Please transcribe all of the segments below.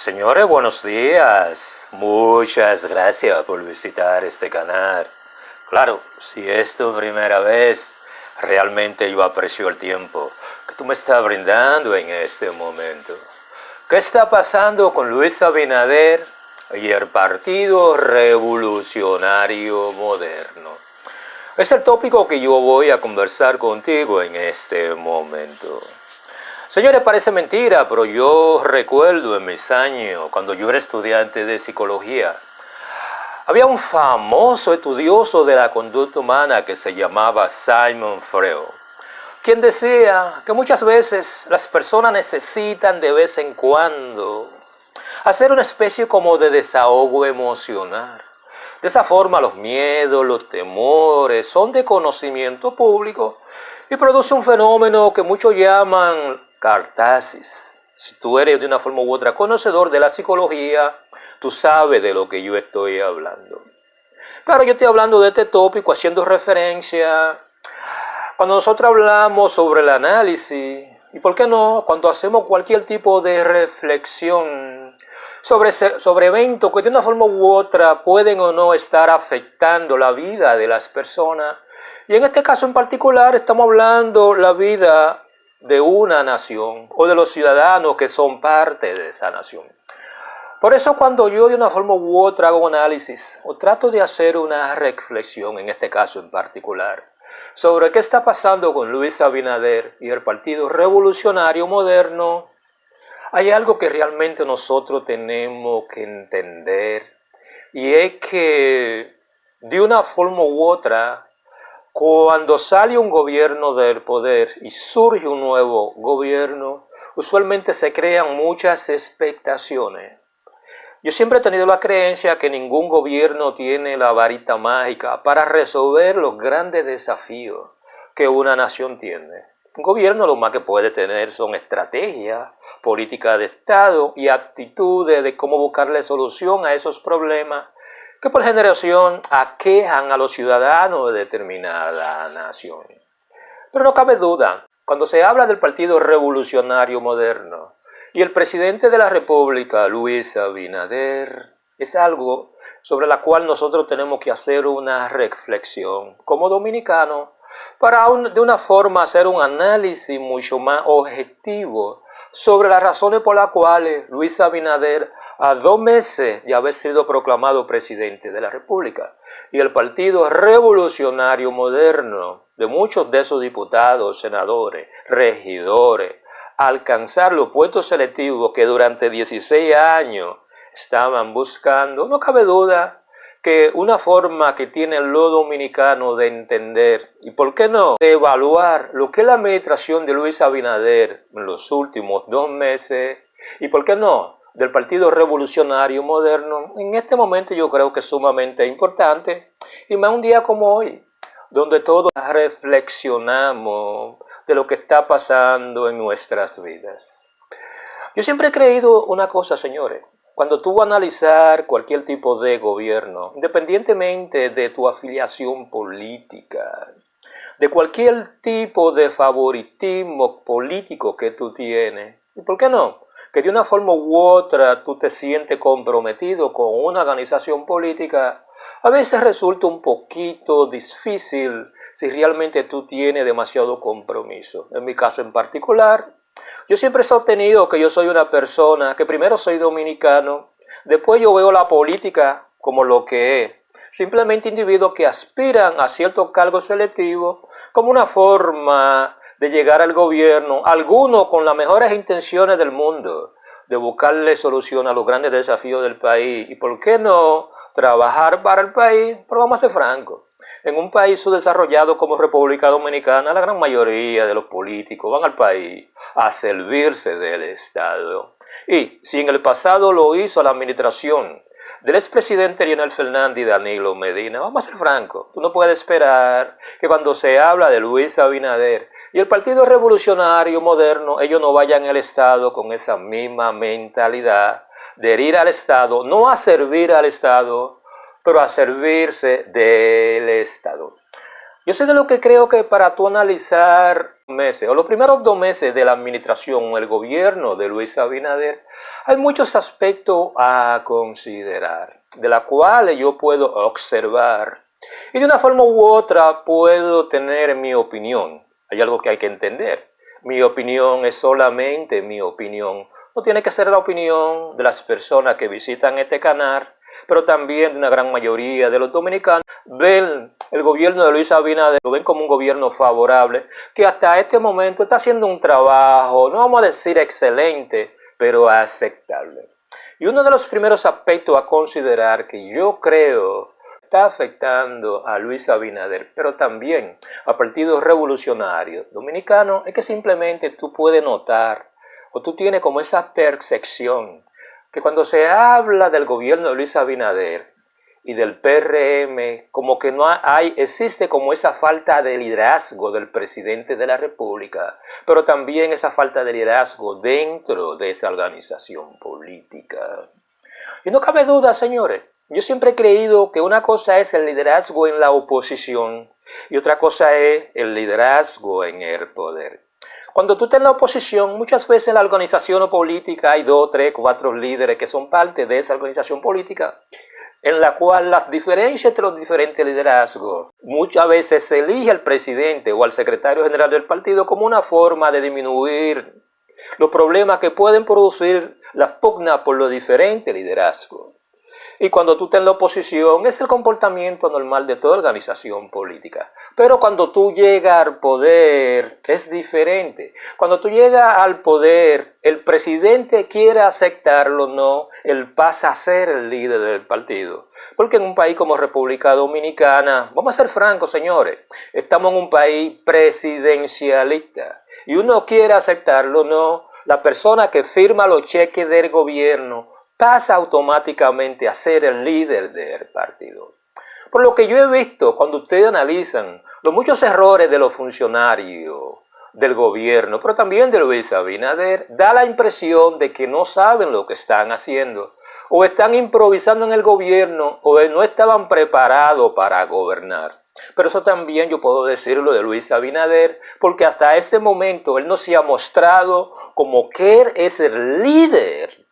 Señores, buenos días. Muchas gracias por visitar este canal. Claro, si es tu primera vez, realmente yo aprecio el tiempo que tú me estás brindando en este momento. ¿Qué está pasando con Luis Abinader y el Partido Revolucionario Moderno? Es el tópico que yo voy a conversar contigo en este momento. Señores, parece mentira, pero yo recuerdo en mis años, cuando yo era estudiante de psicología, había un famoso estudioso de la conducta humana que se llamaba Sigmund Freud, quien decía que muchas veces las personas necesitan de vez en cuando hacer una especie como de desahogo emocional. De esa forma los miedos, los temores son de conocimiento público y produce un fenómeno que muchos llaman catarsis. Si tú eres de una forma u otra conocedor de la psicología, tú sabes de lo que yo estoy hablando. Claro, yo estoy hablando de este tópico haciendo referencia cuando nosotros hablamos sobre el análisis y, ¿por qué no?, cuando hacemos cualquier tipo de reflexión sobre eventos que de una forma u otra pueden o no estar afectando la vida de las personas. Y en este caso en particular estamos hablando la vida de una nación o de los ciudadanos que son parte de esa nación. Por eso cuando yo de una forma u otra hago análisis o trato de hacer una reflexión, en este caso en particular, sobre qué está pasando con Luis Abinader y el Partido Revolucionario Moderno, hay algo que realmente nosotros tenemos que entender, y es que de una forma u otra, cuando sale un gobierno del poder y surge un nuevo gobierno, usualmente se crean muchas expectaciones. Yo siempre he tenido la creencia que ningún gobierno tiene la varita mágica para resolver los grandes desafíos que una nación tiene. Un gobierno lo más que puede tener son estrategias, políticas de Estado y actitudes de cómo buscarle solución a esos problemas que por generación aquejan a los ciudadanos de determinada nación. Pero no cabe duda, cuando se habla del Partido Revolucionario Moderno y el presidente de la República, Luis Abinader, es algo sobre la cual nosotros tenemos que hacer una reflexión como dominicanos para de una forma hacer un análisis mucho más objetivo sobre las razones por las cuales Luis Abinader, a 2 meses de haber sido proclamado presidente de la República, y el Partido Revolucionario Moderno, de muchos de esos diputados, senadores, regidores, alcanzar los puestos selectivos que durante 16 años estaban buscando, no cabe duda que una forma que tiene los dominicanos de entender y, ¿por qué no?, de evaluar lo que es la administración de Luis Abinader en los últimos 2 meses y, ¿por qué no?, del Partido Revolucionario Moderno, en este momento yo creo que es sumamente importante, y más un día como hoy, donde todos reflexionamos de lo que está pasando en nuestras vidas. Yo siempre he creído una cosa, señores. Cuando tú vas a analizar cualquier tipo de gobierno, independientemente de tu afiliación política, de cualquier tipo de favoritismo político que tú tienes, ¿y por qué no?, que de una forma u otra tú te sientes comprometido con una organización política, a veces resulta un poquito difícil si realmente tú tienes demasiado compromiso. En mi caso en particular, yo siempre he sostenido que yo soy una persona que primero soy dominicano, después yo veo la política como lo que es, simplemente individuos que aspiran a ciertos cargos selectivos como una forma de llegar al gobierno, algunos con las mejores intenciones del mundo, de buscarle solución a los grandes desafíos del país y, ¿por qué no?, trabajar para el país. Pero vamos a ser francos, en un país subdesarrollado como República Dominicana, la gran mayoría de los políticos van al país a servirse del Estado. Y si en el pasado lo hizo la administración del expresidente Leonel Fernández y Danilo Medina, vamos a ser francos, tú no puedes esperar que cuando se habla de Luis Abinader y el Partido Revolucionario Moderno, ellos no vayan al Estado con esa misma mentalidad de ir al Estado, no a servir al Estado, pero a servirse del Estado. Yo soy de lo que creo que para tú analizar meses o los primeros 2 meses de la administración o el gobierno de Luis Abinader, hay muchos aspectos a considerar, de la cual yo puedo observar y de una forma u otra puedo tener mi opinión. Hay algo que hay que entender. Mi opinión es solamente mi opinión. No tiene que ser la opinión de las personas que visitan este canal, pero también de una gran mayoría de los dominicanos. Ven el gobierno de Luis Abinader, lo ven como un gobierno favorable, que hasta este momento está haciendo un trabajo, no vamos a decir excelente, pero aceptable. Y uno de los primeros aspectos a considerar que yo creo está afectando a Luis Abinader, pero también al Partido Revolucionario Dominicano, es que simplemente tú puedes notar, o tú tienes como esa percepción, que cuando se habla del gobierno de Luis Abinader y del PRM, como que no existe como esa falta de liderazgo del presidente de la República, pero también esa falta de liderazgo dentro de esa organización política. Y no cabe duda, señores, yo siempre he creído que una cosa es el liderazgo en la oposición y otra cosa es el liderazgo en el poder. Cuando tú estás en la oposición, muchas veces en la organización política hay 2, 3, 4 líderes que son parte de esa organización política, en la cual las diferencias entre los diferentes liderazgos, muchas veces se elige al presidente o al secretario general del partido como una forma de disminuir los problemas que pueden producir las pugnas por los diferentes liderazgos. Y cuando tú estás en la oposición, es el comportamiento normal de toda organización política. Pero cuando tú llegas al poder, es diferente. Cuando tú llegas al poder, el presidente quiere aceptarlo o no, él pasa a ser el líder del partido. Porque en un país como República Dominicana, vamos a ser francos, señores, estamos en un país presidencialista. Y uno quiere aceptarlo o no, la persona que firma los cheques del gobierno pasa automáticamente a ser el líder del partido. Por lo que yo he visto, cuando ustedes analizan los muchos errores de los funcionarios del gobierno, pero también de Luis Abinader, da la impresión de que no saben lo que están haciendo, o están improvisando en el gobierno, o no estaban preparados para gobernar. Pero eso también yo puedo decirlo de Luis Abinader, porque hasta este momento él no se ha mostrado como que él es el líder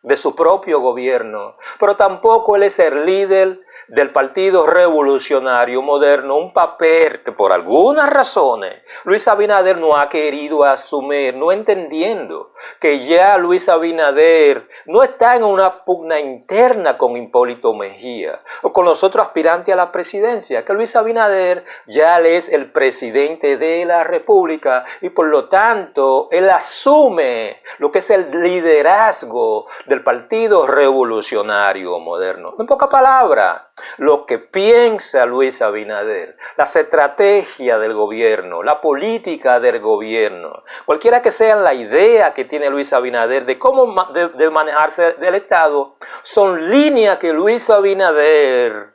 de su propio gobierno, pero tampoco él es el líder del Partido Revolucionario Moderno, un papel que por algunas razones Luis Abinader no ha querido asumir, no entendiendo que ya Luis Abinader no está en una pugna interna con Hipólito Mejía o con los otros aspirantes a la presidencia, que Luis Abinader ya es el presidente de la República y por lo tanto él asume lo que es el liderazgo del Partido Revolucionario Moderno. En pocas palabras, lo que piensa Luis Abinader, las estrategias del gobierno, la política del gobierno, cualquiera que sea la idea que tiene Luis Abinader de cómo de manejarse del Estado, son líneas que Luis Abinader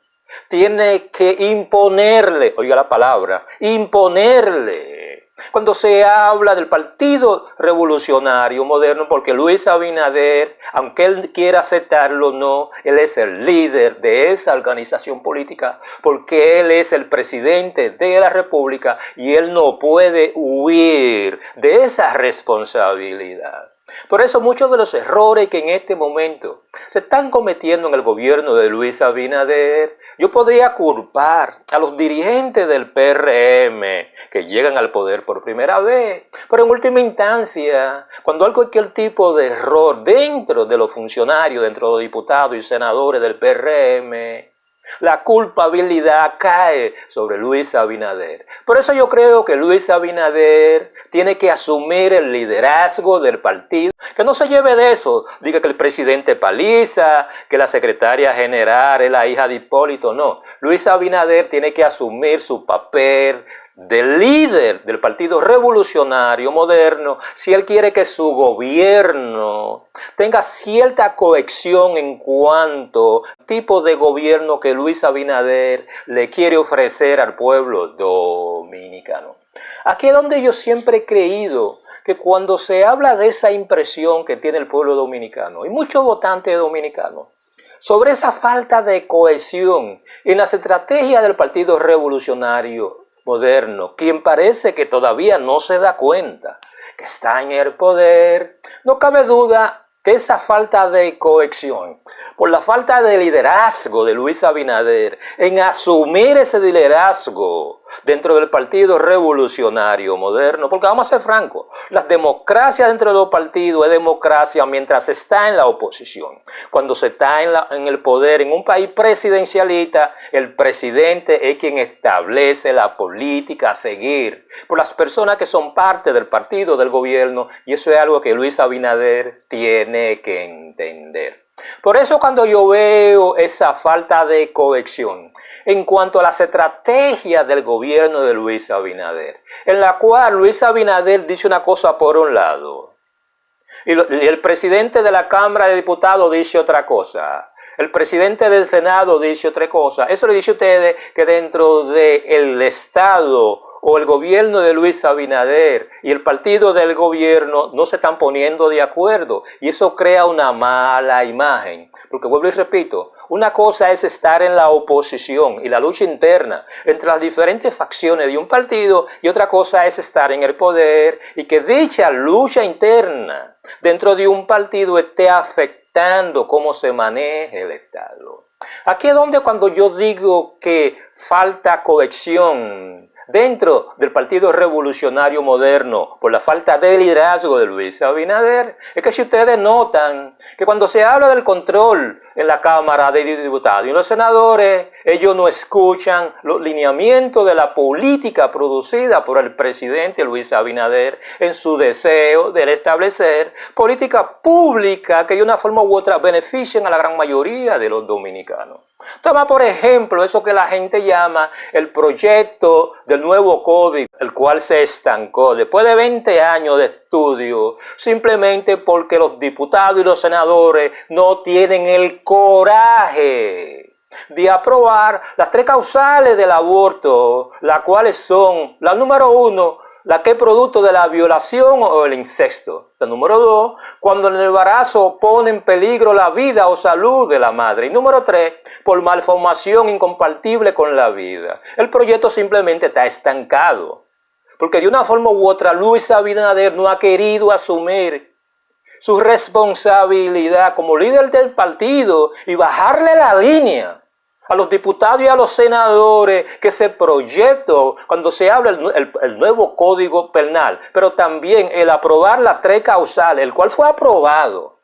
tiene que imponerle, oiga la palabra, imponerle. Cuando se habla del Partido Revolucionario Moderno, porque Luis Abinader, aunque él quiera aceptarlo o no, él es el líder de esa organización política, porque él es el presidente de la República y él no puede huir de esa responsabilidad. Por eso muchos de los errores que en este momento se están cometiendo en el gobierno de Luis Abinader, yo podría culpar a los dirigentes del PRM que llegan al poder por primera vez. Pero en última instancia, cuando hay cualquier tipo de error dentro de los funcionarios, dentro de los diputados y senadores del PRM, la culpabilidad cae sobre Luis Abinader. Por eso yo creo que Luis Abinader tiene que asumir el liderazgo del partido. Que no se lleve de eso, diga que el presidente paliza, que la secretaria general es la hija de Hipólito. No, Luis Abinader tiene que asumir su papel de líder del Partido Revolucionario Moderno si él quiere que su gobierno tenga cierta cohesión en cuanto al tipo de gobierno que Luis Abinader le quiere ofrecer al pueblo dominicano. Aquí es donde yo siempre he creído que cuando se habla de esa impresión que tiene el pueblo dominicano y muchos votantes dominicanos sobre esa falta de cohesión en las estrategias del Partido Revolucionario moderno, quien parece que todavía no se da cuenta que está en el poder, no cabe duda que esa falta de cohesión, por la falta de liderazgo de Luis Abinader, en asumir ese liderazgo dentro del Partido Revolucionario Moderno, porque vamos a ser francos, la democracia dentro de los partidos es democracia mientras se está en la oposición. Cuando se está en el poder, en un país presidencialista, el presidente es quien establece la política a seguir por las personas que son parte del partido, del gobierno, y eso es algo que Luis Abinader tiene que entender. Por eso cuando yo veo esa falta de cohesión en cuanto a las estrategias del gobierno de Luis Abinader, en la cual Luis Abinader dice una cosa por un lado, y el presidente de la Cámara de Diputados dice otra cosa, el presidente del Senado dice otra cosa, eso le dice a ustedes que dentro del Estado o el gobierno de Luis Abinader y el partido del gobierno no se están poniendo de acuerdo y eso crea una mala imagen, porque vuelvo y repito, una cosa es estar en la oposición y la lucha interna entre las diferentes facciones de un partido y otra cosa es estar en el poder y que dicha lucha interna dentro de un partido esté afectando cómo se maneja el Estado. Aquí es donde cuando yo digo que falta cohesión dentro del Partido Revolucionario Moderno, por la falta de liderazgo de Luis Abinader, es que si ustedes notan que cuando se habla del control en la Cámara de Diputados y los senadores, ellos no escuchan los lineamientos de la política producida por el presidente Luis Abinader en su deseo de establecer política pública que de una forma u otra beneficien a la gran mayoría de los dominicanos. Toma por ejemplo eso que la gente llama el proyecto del nuevo código, el cual se estancó después de 20 años de estudio, simplemente porque los diputados y los senadores no tienen el coraje de aprobar las 3 causales del aborto, las cuales son, la número 1, la que es producto de la violación o el incesto. La número 2, cuando el embarazo pone en peligro la vida o salud de la madre. Y número 3, por malformación incompatible con la vida. El proyecto simplemente está estancado. Porque de una forma u otra Luis Abinader no ha querido asumir su responsabilidad como líder del partido y bajarle la línea a los diputados y a los senadores que ese proyecto, cuando se habla el nuevo Código Penal, pero también el aprobar las 3 causales, el cual fue aprobado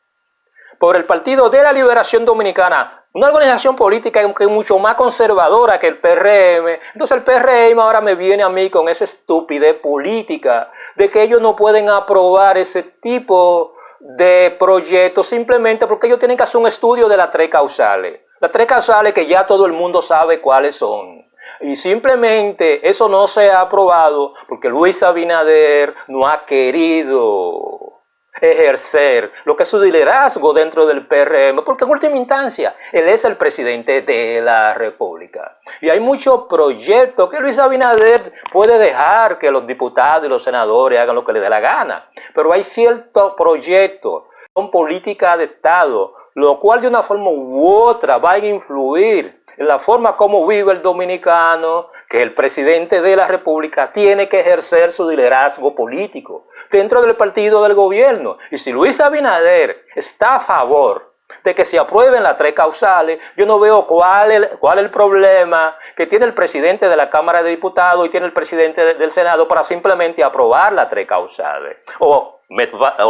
por el Partido de la Liberación Dominicana, una organización política que es mucho más conservadora que el PRM. Entonces el PRM ahora me viene a mí con esa estupidez política de que ellos no pueden aprobar ese tipo de proyectos simplemente porque ellos tienen que hacer un estudio de las 3 causales. Las 3 causales que ya todo el mundo sabe cuáles son. Y simplemente eso no se ha aprobado porque Luis Abinader no ha querido ejercer lo que es su liderazgo dentro del PRM, porque en última instancia él es el presidente de la República. Y hay muchos proyectos que Luis Abinader puede dejar que los diputados y los senadores hagan lo que les dé la gana. Pero hay ciertos proyectos, son políticas de Estado, lo cual de una forma u otra va a influir en la forma como vive el dominicano, que el presidente de la República tiene que ejercer su liderazgo político dentro del partido del gobierno. Y si Luis Abinader está a favor de que se aprueben las 3 causales, yo no veo cuál es el problema que tiene el presidente de la Cámara de Diputados y tiene el presidente del Senado para simplemente aprobar las 3 causales. O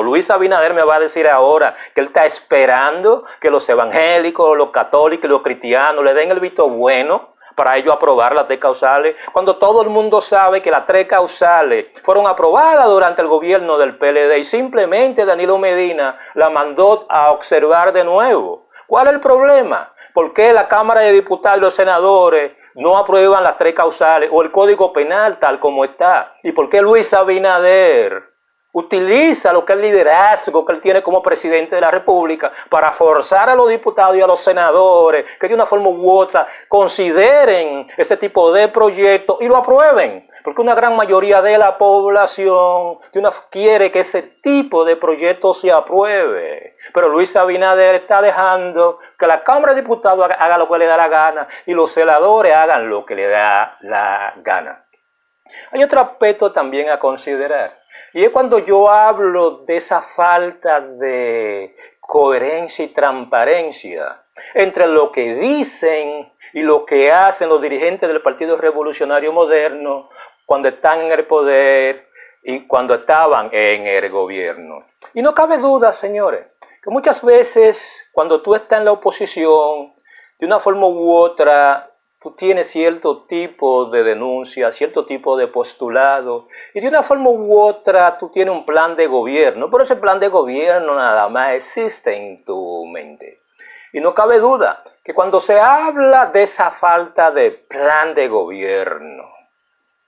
Luis Abinader me va a decir ahora que él está esperando que los evangélicos, los católicos y los cristianos le den el visto bueno para ellos aprobar las 3 causales, cuando todo el mundo sabe que las 3 causales fueron aprobadas durante el gobierno del PLD y simplemente Danilo Medina la mandó a observar de nuevo. ¿Cuál es el problema? ¿Por qué la Cámara de Diputados y los senadores no aprueban las 3 causales o el Código Penal tal como está? ¿Y por qué Luis Abinader utiliza lo que es el liderazgo que él tiene como presidente de la República para forzar a los diputados y a los senadores que de una forma u otra consideren ese tipo de proyectos y lo aprueben? Porque una gran mayoría de la población quiere que ese tipo de proyectos se apruebe. Pero Luis Abinader está dejando que la Cámara de Diputados haga lo que le da la gana y los senadores hagan lo que le da la gana. Hay otro aspecto también a considerar, y es cuando yo hablo de esa falta de coherencia y transparencia entre lo que dicen y lo que hacen los dirigentes del Partido Revolucionario Moderno cuando están en el poder y cuando estaban en el gobierno. Y no cabe duda, señores, que muchas veces cuando tú estás en la oposición, de una forma u otra, tú tienes cierto tipo de denuncia, cierto tipo de postulado, y de una forma u otra tú tienes un plan de gobierno, pero ese plan de gobierno nada más existe en tu mente. Y no cabe duda que cuando se habla de esa falta de plan de gobierno,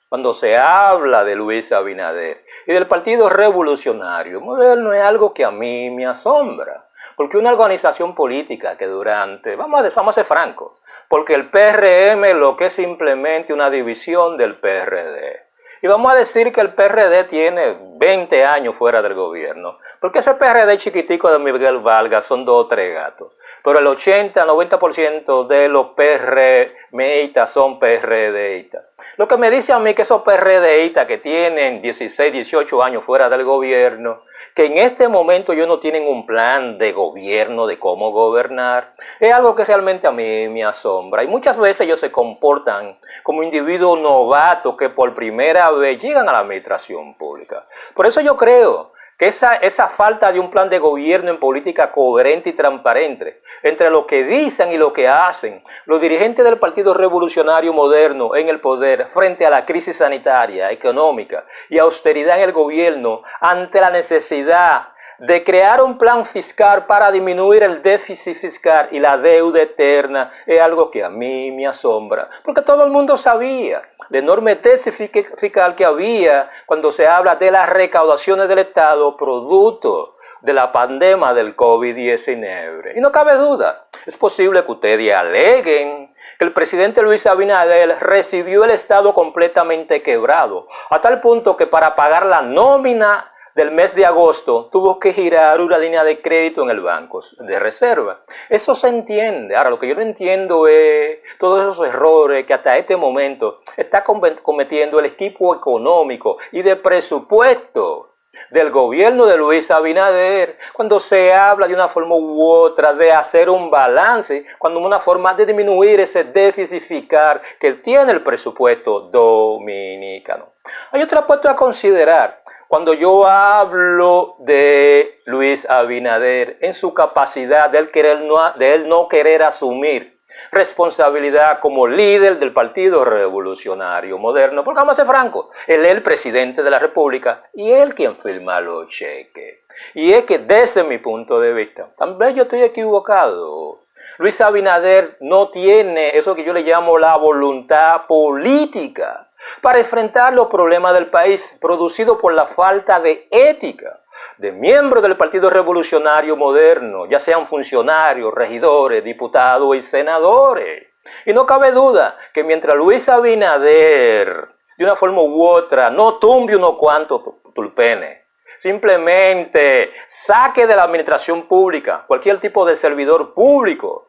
cuando se habla de Luis Abinader y del Partido Revolucionario Moderno, es algo que a mí me asombra. Porque una organización política que durante, vamos a ser francos, porque el PRM lo que es simplemente una división del PRD. Y vamos a decir que el PRD tiene 20 años fuera del gobierno, porque ese PRD chiquitico de Miguel Vargas son 2 o 3 gatos. Pero el 80-90% de los PRMistas son PRDistas. Lo que me dice a mí que esos PRDistas que tienen 16, 18 años fuera del gobierno, que en este momento ellos no tienen un plan de gobierno, de cómo gobernar, es algo que realmente a mí me asombra. Y muchas veces ellos se comportan como individuos novatos que por primera vez llegan a la administración pública. Por eso yo creo que esa falta de un plan de gobierno en política coherente y transparente entre lo que dicen y lo que hacen los dirigentes del Partido Revolucionario Moderno en el poder frente a la crisis sanitaria, económica y austeridad en el gobierno ante la necesidad de crear un plan fiscal para disminuir el déficit fiscal y la deuda eterna, es algo que a mí me asombra, porque todo el mundo sabía el enorme déficit fiscal que había cuando se habla de las recaudaciones del Estado producto de la pandemia del COVID-19. Y no cabe duda, es posible que ustedes aleguen que el presidente Luis Abinader recibió el Estado completamente quebrado, a tal punto que para pagar la nómina del mes de agosto tuvo que girar una línea de crédito en el banco de reserva. Eso se entiende. Ahora, lo que yo no entiendo es todos esos errores que hasta este momento está cometiendo el equipo económico y de presupuesto del gobierno de Luis Abinader, cuando se habla de una forma u otra de hacer un balance, cuando una forma de disminuir ese déficit fiscal que tiene el presupuesto dominicano. Hay otro aspecto a considerar cuando yo hablo de Luis Abinader en su capacidad de él no querer asumir responsabilidad como líder del Partido Revolucionario Moderno, porque vamos a ser francos, él es el presidente de la República y él quien firma los cheques. Y es que desde mi punto de vista, también yo estoy equivocado, Luis Abinader no tiene eso que yo le llamo la voluntad política para enfrentar los problemas del país producidos por la falta de ética de miembros del Partido Revolucionario Moderno, ya sean funcionarios, regidores, diputados y senadores. Y no cabe duda que mientras Luis Abinader, de una forma u otra, no tumbe unos cuantos tulpenes, simplemente saque de la administración pública cualquier tipo de servidor público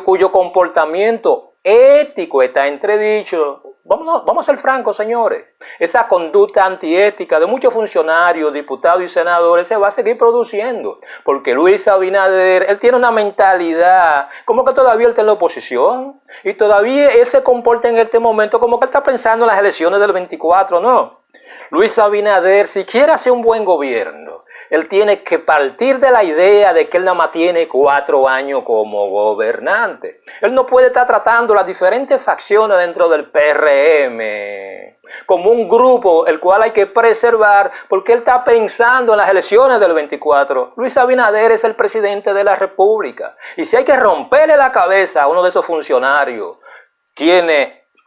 cuyo comportamiento ético está entredicho. Vamos a ser francos, señores. Esa conducta antiética de muchos funcionarios, diputados y senadores se va a seguir produciendo. Porque Luis Abinader, él tiene una mentalidad como que todavía él está en la oposición. Y todavía él se comporta en este momento como que él está pensando en las elecciones del 24, ¿no? Luis Abinader, si quiere hacer un buen gobierno, él tiene que partir de la idea de que él nada más tiene 4 años como gobernante. Él no puede estar tratando las diferentes facciones dentro del PRM como un grupo el cual hay que preservar porque él está pensando en las elecciones del 24. Luis Abinader es el presidente de la República. Y si hay que romperle la cabeza a uno de esos funcionarios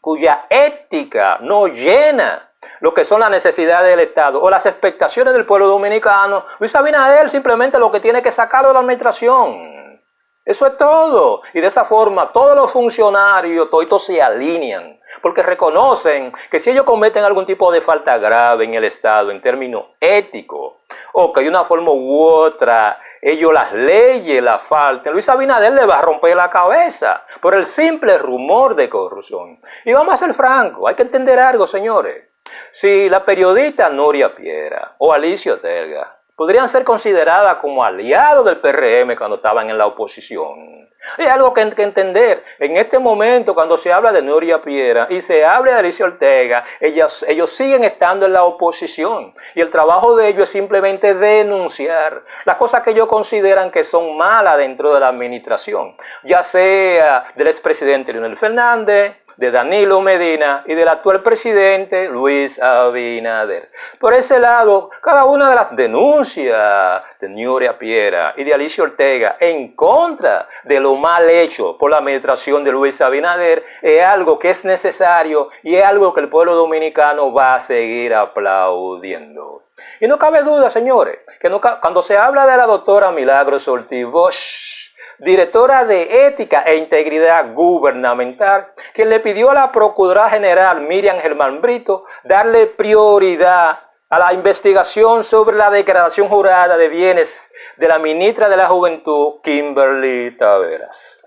cuya ética no llena lo que son las necesidades del Estado o las expectaciones del pueblo dominicano, Luis Abinader simplemente lo que tiene que sacarlo de la administración. Eso es todo. Y de esa forma todos los funcionarios toditos se alinean porque reconocen que si ellos cometen algún tipo de falta grave en el Estado en términos éticos o que de una forma u otra ellos las leyes la falten, Luis Abinader le va a romper la cabeza por el simple rumor de corrupción. Y vamos a ser francos, hay que entender algo, señores. Si la periodista Nuria Piera o Alicia Ortega podrían ser consideradas como aliados del PRM cuando estaban en la oposición. Hay algo que entender. En este momento, cuando se habla de Nuria Piera y se habla de Alicia Ortega, ellos siguen estando en la oposición. Y el trabajo de ellos es simplemente denunciar las cosas que ellos consideran que son malas dentro de la administración. Ya sea del expresidente Leonel Fernández, de Danilo Medina y del actual presidente Luis Abinader. Por ese lado, cada una de las denuncias de Nuria Piera y de Alicia Ortega en contra de lo mal hecho por la administración de Luis Abinader es algo que es necesario y es algo que el pueblo dominicano va a seguir aplaudiendo. Y no cabe duda, señores, que cuando se habla de la doctora Milagros Ortiz Bosch, directora de Ética e Integridad Gubernamental, quien le pidió a la Procuradora General Miriam Germán Brito darle prioridad a la investigación sobre la declaración jurada de bienes de la ministra de la Juventud, Kimberly Taveras.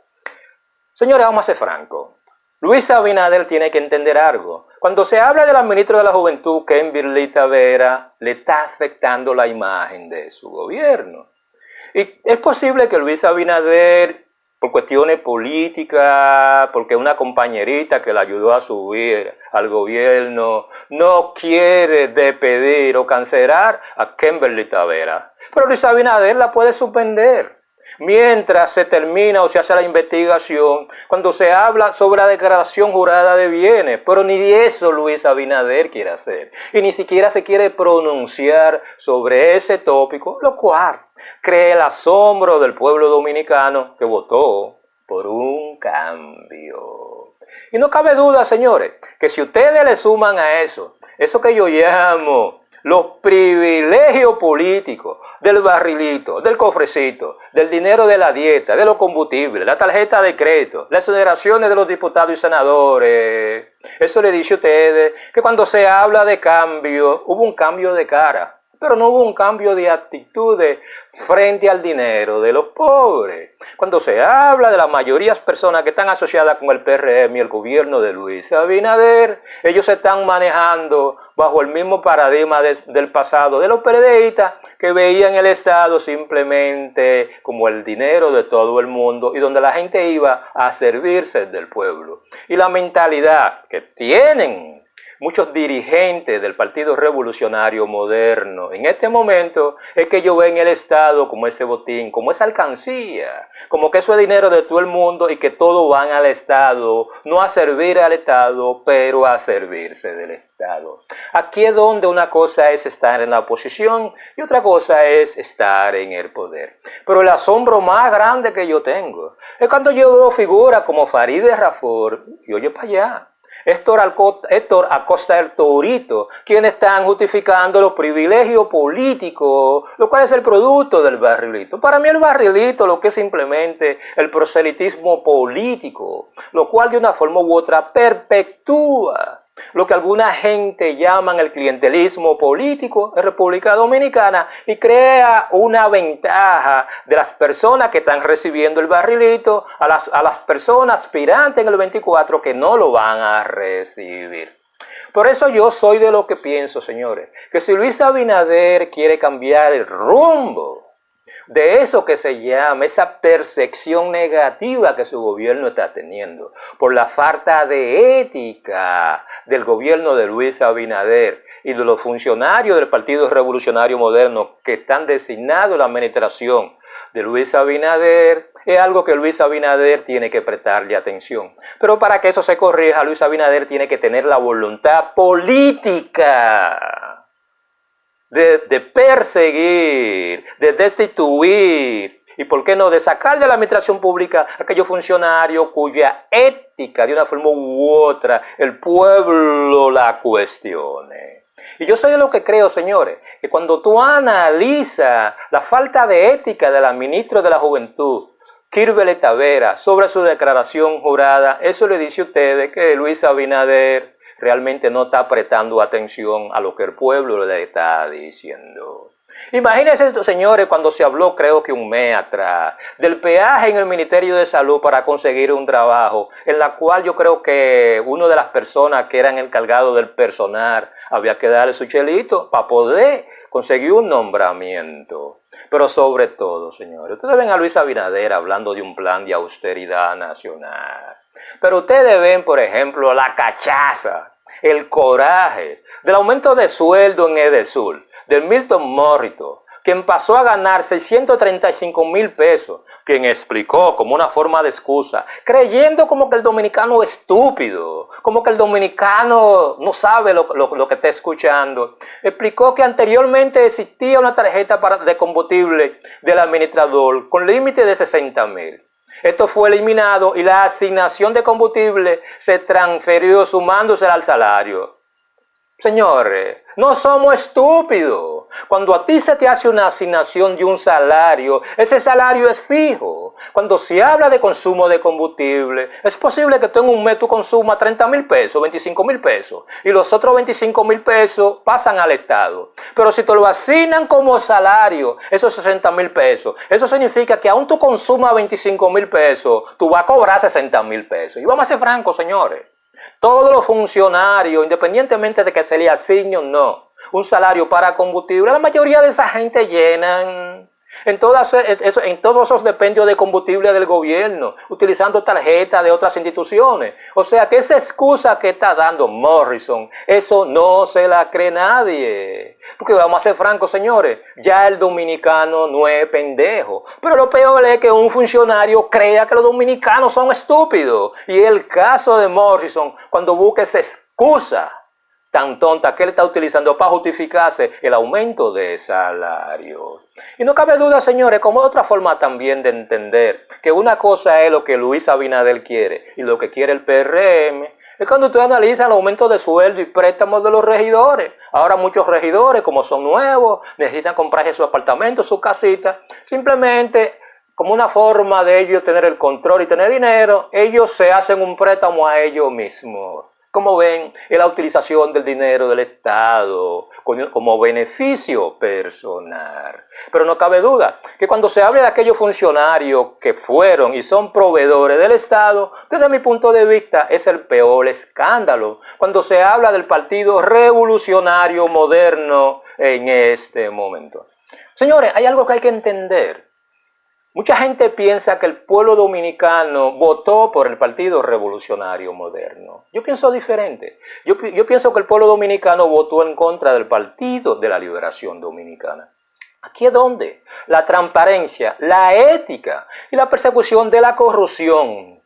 Señores, vamos a ser francos. Luis Abinader tiene que entender algo. Cuando se habla de la ministra de la Juventud, Kimberly Taveras, le está afectando la imagen de su gobierno. Y es posible que Luis Abinader, por cuestiones políticas, porque una compañerita que le ayudó a subir al gobierno, no quiere despedir o cancelar a Kimberly Taveras. Pero Luis Abinader la puede suspender mientras se termina o se hace la investigación, cuando se habla sobre la declaración jurada de bienes. Pero ni eso Luis Abinader quiere hacer. Y ni siquiera se quiere pronunciar sobre ese tópico, lo cual cree el asombro del pueblo dominicano que votó por un cambio. Y no cabe duda, señores, que si ustedes le suman a eso que yo llamo los privilegios políticos del barrilito, del cofrecito, del dinero de la dieta, de los combustibles, la tarjeta de crédito, las exoneraciones de los diputados y senadores, eso le dice a ustedes que cuando se habla de cambio, hubo un cambio de cara. Pero no hubo un cambio de actitudes frente al dinero de los pobres. Cuando se habla de las mayorías personas que están asociadas con el PRM y el gobierno de Luis Abinader, ellos se están manejando bajo el mismo paradigma del pasado de los PRDistas, que veían el Estado simplemente como el dinero de todo el mundo y donde la gente iba a servirse del pueblo. Y la mentalidad que tienen muchos dirigentes del Partido Revolucionario Moderno en este momento es que ellos ven el Estado como ese botín, como esa alcancía, como que eso es dinero de todo el mundo y que todos van al Estado, no a servir al Estado, pero a servirse del Estado. Aquí es donde una cosa es estar en la oposición y otra cosa es estar en el poder. Pero el asombro más grande que yo tengo es cuando yo veo figuras como Farideh Raful y oye para allá, Héctor Acosta del Torito, quienes están justificando los privilegios políticos, lo cual es el producto del barrilito. Para mí el barrilito lo que es simplemente el proselitismo político, lo cual de una forma u otra perpetúa lo que alguna gente llaman el clientelismo político en República Dominicana y crea una ventaja de las personas que están recibiendo el barrilito a las personas aspirantes en el 24 que no lo van a recibir. Por eso yo soy de lo que pienso, señores, que si Luis Abinader quiere cambiar el rumbo de eso que se llama, esa percepción negativa que su gobierno está teniendo por la falta de ética del gobierno de Luis Abinader y de los funcionarios del Partido Revolucionario Moderno que están designados en la administración de Luis Abinader, es algo que Luis Abinader tiene que prestarle atención. Pero para que eso se corrija, Luis Abinader tiene que tener la voluntad política de perseguir, de destituir y, ¿por qué no?, de sacar de la administración pública a aquellos funcionarios cuya ética, de una forma u otra, el pueblo la cuestione. Y yo soy de lo que creo, señores, que cuando tú analizas la falta de ética de la ministra de la Juventud, Kimberly Taveras, sobre su declaración jurada, eso le dice a ustedes que Luis Abinader realmente no está prestando atención a lo que el pueblo le está diciendo. Imagínense, señores, cuando se habló, creo que un mes atrás, del peaje en el Ministerio de Salud para conseguir un trabajo, en la cual yo creo que una de las personas que eran encargados del personal había que darle su chelito para poder conseguir un nombramiento. Pero sobre todo, señores, ustedes ven a Luis Abinader hablando de un plan de austeridad nacional. Pero ustedes ven, por ejemplo, la cachaza, el coraje del aumento de sueldo en Edesur, del Milton Morrito, quien pasó a ganar 635 mil pesos, quien explicó como una forma de excusa, creyendo como que el dominicano es estúpido, como que el dominicano no sabe lo que está escuchando. Explicó que anteriormente existía una tarjeta de combustible del administrador con límite de 60,000. Esto fue eliminado y la asignación de combustible se transfirió sumándose al salario. Señores, no somos estúpidos. Cuando a ti se te hace una asignación de un salario, ese salario es fijo. Cuando se habla de consumo de combustible, es posible que tú en un mes tú consumas 30,000 pesos, 25,000 pesos, y los otros 25,000 pesos pasan al Estado. Pero si te lo asignan como salario, esos 60,000 pesos, eso significa que aún tú consumas 25,000 pesos, tú vas a cobrar 60,000 pesos. Y vamos a ser francos, señores. Todos los funcionarios, independientemente de que se les asigne o no un salario para combustible, la mayoría de esa gente llenan en todos esos dependios de combustible del gobierno, utilizando tarjetas de otras instituciones. O sea que esa excusa que está dando Morrison, eso no se la cree nadie. Porque vamos a ser francos, señores, ya el dominicano no es pendejo. Pero lo peor es que un funcionario crea que los dominicanos son estúpidos. Y el caso de Morrison, cuando busca esa excusa tan tonta que él está utilizando para justificarse el aumento de salario. Y no cabe duda, señores, como otra forma también de entender que una cosa es lo que Luis Abinader quiere y lo que quiere el PRM, es cuando usted analiza el aumento de sueldo y préstamos de los regidores. Ahora muchos regidores, como son nuevos, necesitan comprarse su apartamento, su casita, simplemente como una forma de ellos tener el control y tener dinero, ellos se hacen un préstamo a ellos mismos. Como ven, es la utilización del dinero del Estado como beneficio personal. Pero no cabe duda que cuando se habla de aquellos funcionarios que fueron y son proveedores del Estado, desde mi punto de vista es el peor escándalo cuando se habla del Partido Revolucionario Moderno en este momento. Señores, hay algo que hay que entender. Mucha gente piensa que el pueblo dominicano votó por el Partido Revolucionario Moderno. Yo pienso diferente. Yo pienso que el pueblo dominicano votó en contra del Partido de la Liberación Dominicana. ¿Aquí es donde? La transparencia, la ética y la persecución de la corrupción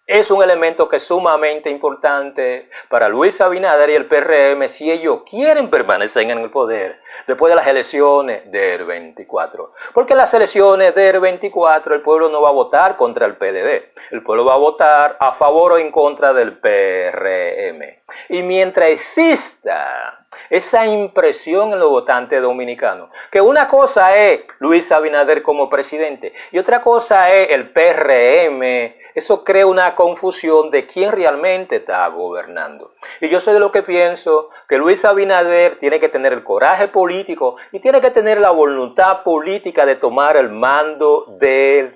es un elemento que es sumamente importante para Luis Abinader y el PRM si ellos quieren permanecer en el poder después de las elecciones del 24. Porque en las elecciones del 24 el pueblo no va a votar contra el PLD. El pueblo va a votar a favor o en contra del PRM. Y mientras exista esa impresión en los votantes dominicanos, que una cosa es Luis Abinader como presidente y otra cosa es el PRM, eso crea una confusión de quién realmente está gobernando. Y yo soy de lo que pienso que Luis Abinader tiene que tener el coraje político y tiene que tener la voluntad política de tomar el mando del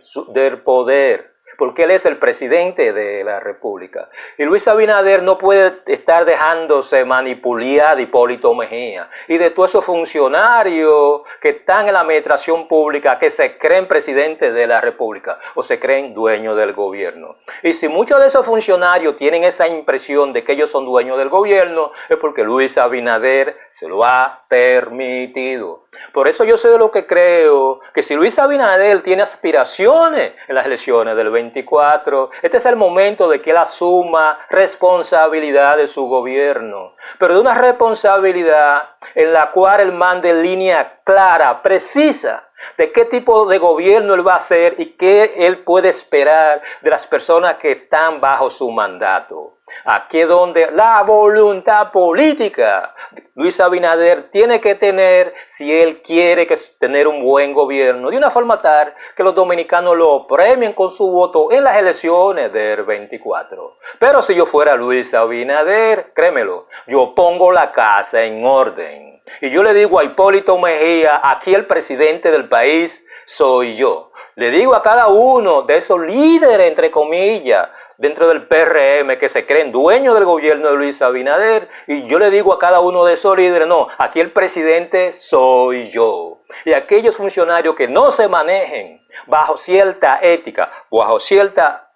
poder, porque él es el presidente de la República. Y Luis Abinader no puede estar dejándose manipular de Hipólito Mejía y de todos esos funcionarios que están en la administración pública que se creen presidentes de la República o se creen dueños del gobierno. Y si muchos de esos funcionarios tienen esa impresión de que ellos son dueños del gobierno, es porque Luis Abinader se lo ha permitido. Por eso yo soy de lo que creo que si Luis Abinader tiene aspiraciones en las elecciones del 24, este es el momento de que él asuma responsabilidad de su gobierno, pero de una responsabilidad en la cual él mande línea clara, precisa, de qué tipo de gobierno él va a hacer y qué él puede esperar de las personas que están bajo su mandato. Aquí es donde la voluntad política Luis Abinader tiene que tener si él quiere tener un buen gobierno, de una forma tal que los dominicanos lo premien con su voto en las elecciones del 24. Pero si yo fuera Luis Abinader, créemelo, yo pongo la casa en orden. Y yo le digo a Hipólito Mejía, aquí el presidente del país soy yo. Le digo a cada uno de esos líderes, entre comillas, dentro del PRM, que se creen dueños del gobierno de Luis Abinader, y yo le digo a cada uno de esos líderes, no, aquí el presidente soy yo. Y aquellos funcionarios que no se manejen bajo cierta ética, bajo cierta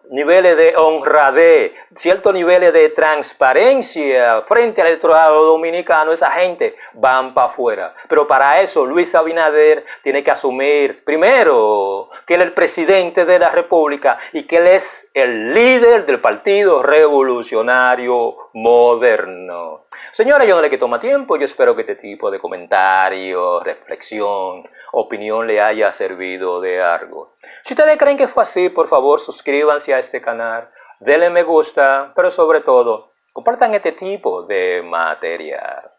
niveles de honradez, ciertos niveles de transparencia frente al electorado dominicano, esa gente van para afuera. Pero para eso Luis Abinader tiene que asumir, primero, que él es el presidente de la República y que él es el líder del Partido Revolucionario Moderno. Señora, yo no le quito más tiempo, yo espero que este tipo de comentario, reflexión, opinión le haya servido de algo. Si ustedes creen que fue así, por favor, suscríbanse a este canal, denle me gusta, pero sobre todo, compartan este tipo de material.